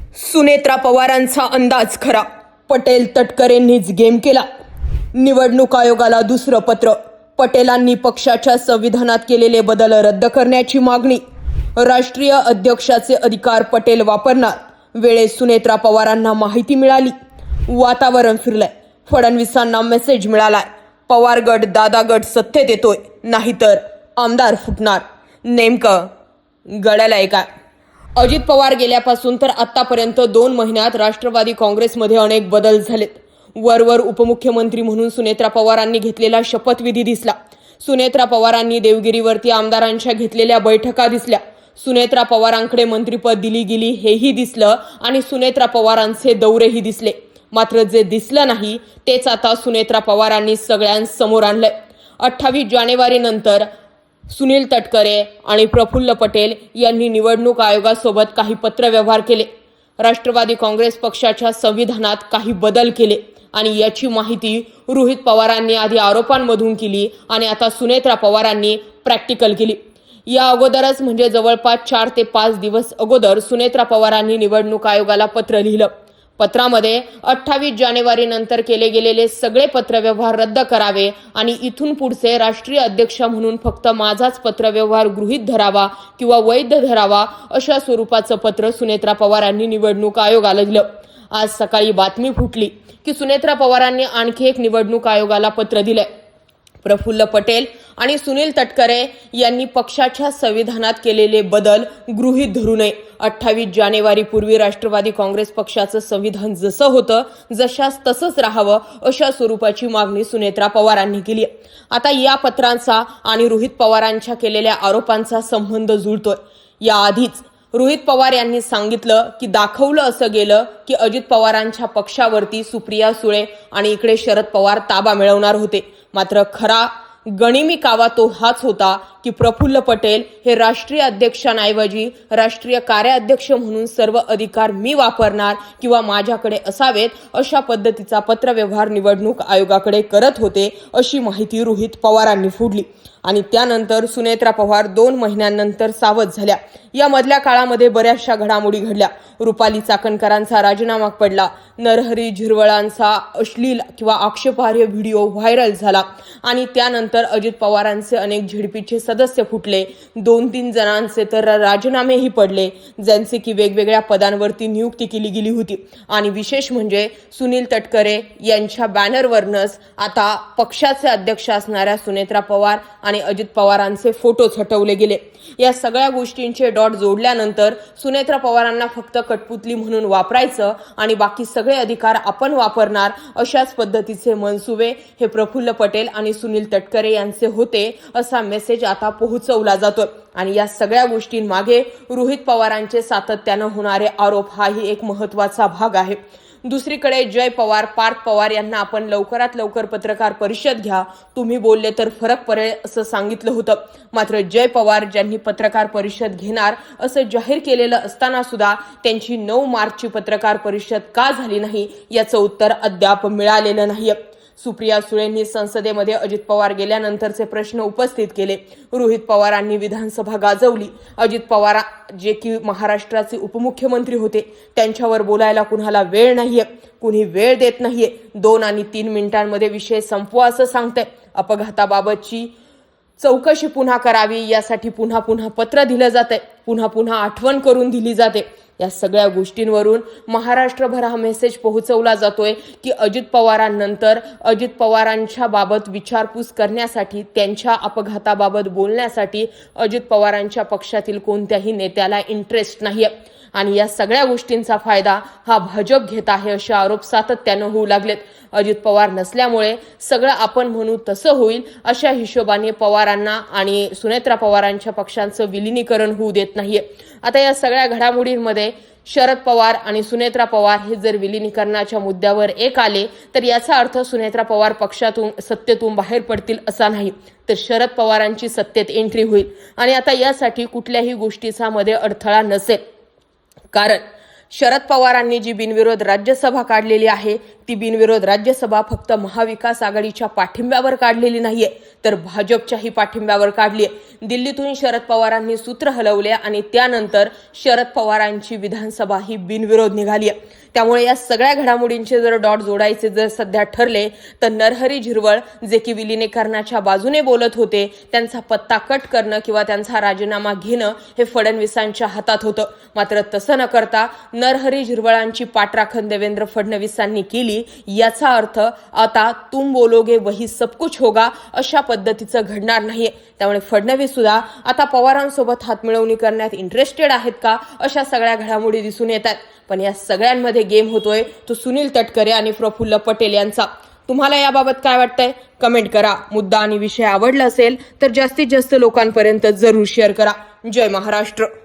सुनेत्रा पवारांचा अंदाज खरा, पटेल तटकरेंनीच गेम केला. निवडणूक आयोगाला दुसरं पत्र, पटेलांनी पक्षाच्या संविधानात केलेले बदल रद्द करण्याची मागणी. राष्ट्रीय अध्यक्षाचे अधिकार पटेल वापरणार, वेळेत सुनेत्रा पवारांना माहिती मिळाली. वातावरण फिरलंय, फडणवीसांना मेसेज मिळालाय. पवार गट दादा गट सत्तेत येतोय, नाहीतर आमदार फुटणार. नेमकं घडलंय काय? अजित पवार गेल्यापासून तर आतापर्यंत 2 महिन्यात राष्ट्रवादी काँग्रेसमध्ये अनेक बदल झालेत. वरवर उपमुख्यमंत्री म्हणून सुनेत्रा पवारांनी घेतलेला शपथविधी दिसला. सुनेत्रा पवारांनी देवगिरीवरती आमदारांच्या घेतलेल्या बैठका दिसल्या. सुनेत्रा पवारांकडे मंत्रिपद दिली गेली हेही दिसलं आणि सुनेत्रा पवारांचे दौरेही दिसले. मात्र जे दिसलं नाही तेच आता सुनेत्रा पवारांनी सगळ्यांसमोर आणलंय. 28 जानेवारी नंतर सुनील तटकरे आणि प्रफुल्ल पटेल यांनी निवडणूक आयोगासोबत काही पत्रव्यवहार केले. राष्ट्रवादी काँग्रेस पक्षाच्या संविधानात काही बदल केले आणि याची माहिती रोहित पवारांनी आधी आरोपांमधून केली आणि आता सुनेत्रा पवारांनी प्रॅक्टिकल केली. या अगोदरच म्हणजे जवळपास 4 ते 5 दिवस अगोदर सुनेत्रा पवारांनी निवडणूक आयोगाला पत्र लिहिलं. पत्रामध्ये 28 जानेवारी नंतर केले गेलेले सगळे पत्रव्यवहार रद्द करावे आणि इथून पुढचे राष्ट्रीय अध्यक्ष म्हणून फक्त माझाच पत्रव्यवहार गृहीत धरावा किंवा वैध धरावा अशा स्वरूपाचं पत्र सुनेत्रा पवारांनी निवडणूक आयोगाला दिलं. आज सकाळी बातमी फुटली की सुनेत्रा पवारांनी आणखी एक निवडणूक आयोगाला पत्र दिलंय. प्रफुल्ल पटेल आणि सुनील तटकरे यांनी पक्षाच्या संविधानात केलेले बदल गृहीत धरू नये. 28 जानेवारी पूर्वी राष्ट्रवादी काँग्रेस पक्षाचं संविधान जसं होतं जशास तसंच राहावं अशा स्वरूपाची मागणी सुनेत्रा पवारांनी केली. आता या पत्रांचा आणि रोहित पवारांच्या केलेल्या आरोपांचा संबंध जुळतोय. याआधीच रोहित पवार यांनी सांगितलं की दाखवलं असं गेलं की अजित पवारांच्या पक्षावरती सुप्रिया सुळे आणि इकडे शरद पवार ताबा मिळवणार होते. मात्र खरा गणिमी कावा तो हाच होता की प्रफुल्ल पटेल हे राष्ट्रीय अध्यक्षांऐवजी राष्ट्रीय कार्याध्यक्ष म्हणून सर्व अधिकार मी वापरणार किंवा माझ्याकडे असावेत अशा पद्धतीचा पत्रव्यवहार निवडणूक आयोगाकडे करत होते अशी माहिती रोहित पवारांनी फोडली. आणि त्यानंतर सुनेत्रा पवार 2 महिन्यांनंतर सावध झाल्या. या मधल्या काळामध्ये बऱ्याचशा घडामोडी घडल्या. रुपाली चाकणकरांचा राजीनामा पडला. नरहरी झिरवळांचा अश्लील किंवा आक्षेपार्ह व्हिडिओ व्हायरल झाला आणि त्यानंतर अजित पवारांचे अनेक झेडपीचे सदस्य फुटले. 2-3 जणांचे तर राजीनामेही पडले, ज्यांचे की वेगवेगळ्या पदांवरती नियुक्ती केली गेली होती. आणि विशेष म्हणजे सुनील तटकरे यांच्या बॅनरवरनच आता पक्षाचे अध्यक्ष असणाऱ्या सुनेत्रा पवार आणि अजित पवारांचे फोटोच हटवले गेले. या सगळ्या गोष्टींचे डॉट जोडल्यानंतर सुनेत्रा पवारांना फक्त कठपुतली म्हणून वापरायचं आणि बाकी सगळे अधिकार आपण वापरणार अशाच पद्धतीचे मनसुबे हे प्रफुल्ल पटेल आणि सुनील तटकरे यांचे होते असा मेसेज आता पोहोचवला जातोय. आणि या सगळ्या गोष्टींमागे रोहित पवारांचे सातत्यानं होणारे आरोप हाही एक महत्त्वाचा भाग आहे. दुसरीकडे जय पवार, पार्थ पवार यांना आपण लवकरात लवकर पत्रकार परिषद घ्या, तुम्ही बोलले तर फरक पडेल असं सांगितलं होतं. मात्र जय पवार ज्यांनी पत्रकार परिषद घेणार असं जाहीर केलेलं असताना सुद्धा त्यांची 9 मार्चची पत्रकार परिषद का झाली नाही याचं उत्तर अद्याप मिळालेलं नाहीये. सुप्रिया सुळेंनी संसदेमध्ये अजित पवार गेल्यानंतरचे प्रश्न उपस्थित केले. रोहित पवारांनी विधानसभा गाजवली. अजित पवार जे की महाराष्ट्राचे उपमुख्यमंत्री होते त्यांच्यावर बोलायला कुणाला वेळ नाहीये, कुणी वेळ देत नाहीये. 2 आणि 3 मिनिटांमध्ये विषय संपवा असं सांगतंय. अपघाताबाबतची चौकशी पुन्हा करावी यासाठी पुन्हा पुन्हा पत्र दिलं जातंय, पुन्हा पुन्हा आठवण करून दिली जाते. या सगळ्या गोष्टींवरून महाराष्ट्रभर हा मेसेज पोहोचवला जातोय की अजित पवारांनंतर अजित पवारांच्या बाबत विचारपूस करण्यासाठी, त्यांच्या अपघाताबाबत बोलण्यासाठी अजित पवारांच्या पक्षातील कोणत्याही नेत्याला इंटरेस्ट नाहीये. आणि या सगळ्या गोष्टींचा फायदा हा भाजप घेत आहे असे आरोप सातत्यानं होऊ लागलेत. अजित पवार नसल्यामुळे सगळं आपण म्हणू तसं होईल अशा हिशोबाने पवारांना आणि सुनेत्रा पवारांच्या पक्षांचं विलिनीकरण होऊ देत नाहीये. आता या सगळ्या घडामोडींमध्ये शरद पवार आणि सुनेत्रा पवार हे जर विलिनीकरणाच्या मुद्द्यावर एक आले तर याचा अर्थ सुनेत्रा पवार पक्षातून सत्तेतून बाहेर पडतील असा नाही, तर शरद पवारांची सत्तेत एंट्री होईल. आणि आता यासाठी कुठल्याही गोष्टीचा मध्ये अडथळा नसेल, कारण शरद पवारांनी जी बिनविरोध राज्यसभा काढलेली आहे ती बिनविरोध राज्यसभा फक्त महाविकास आघाडीच्या पाठिंब्यावर काढलेली नाहीये, तर भाजपच्याही पाठिंब्यावर काढली आहे. दिल्लीतून शरद पवारांनी सूत्र हलवले आणि त्यानंतर शरद पवारांची विधानसभा ही बिनविरोध निघाली आहे. त्यामुळे या सगळ्या घडामोडींचे जर डॉट जोडायचे जर सध्या ठरले तर नरहरी झिरवळ जे की विलिनीकरणाच्या बाजूने बोलत होते त्यांचा पत्ता कट करणं किंवा त्यांचा राजीनामा घेणं हे फडणवीसांच्या हातात होतं. मात्र तसं न करता नरहरी झिरवळांची पाठराखण देवेंद्र फडणवीसांनी केली. याचा अर्थ आता तुम बोलोगे वही सब कुछ होगा अशा पद्धतीचं घडणार नाहीये. त्यामुळे फडणवीस सुद्धा आता पवारांसोबत हातमिळवणी करण्यात इंटरेस्टेड आहेत का अशा सगळ्या घडामोडी दिसून येतात. पण या सगळ्यांमध्ये गेम होतोय तो सुनील तटकरे आणि प्रफुल्ल पटेल यांचा. तुम्हाला याबाबत काय वाटतंय कमेंट करा. मुद्दा आणि विषय आवडला असेल तर जास्तीत जास्त लोकांपर्यंत जरूर शेअर करा. जय महाराष्ट्र.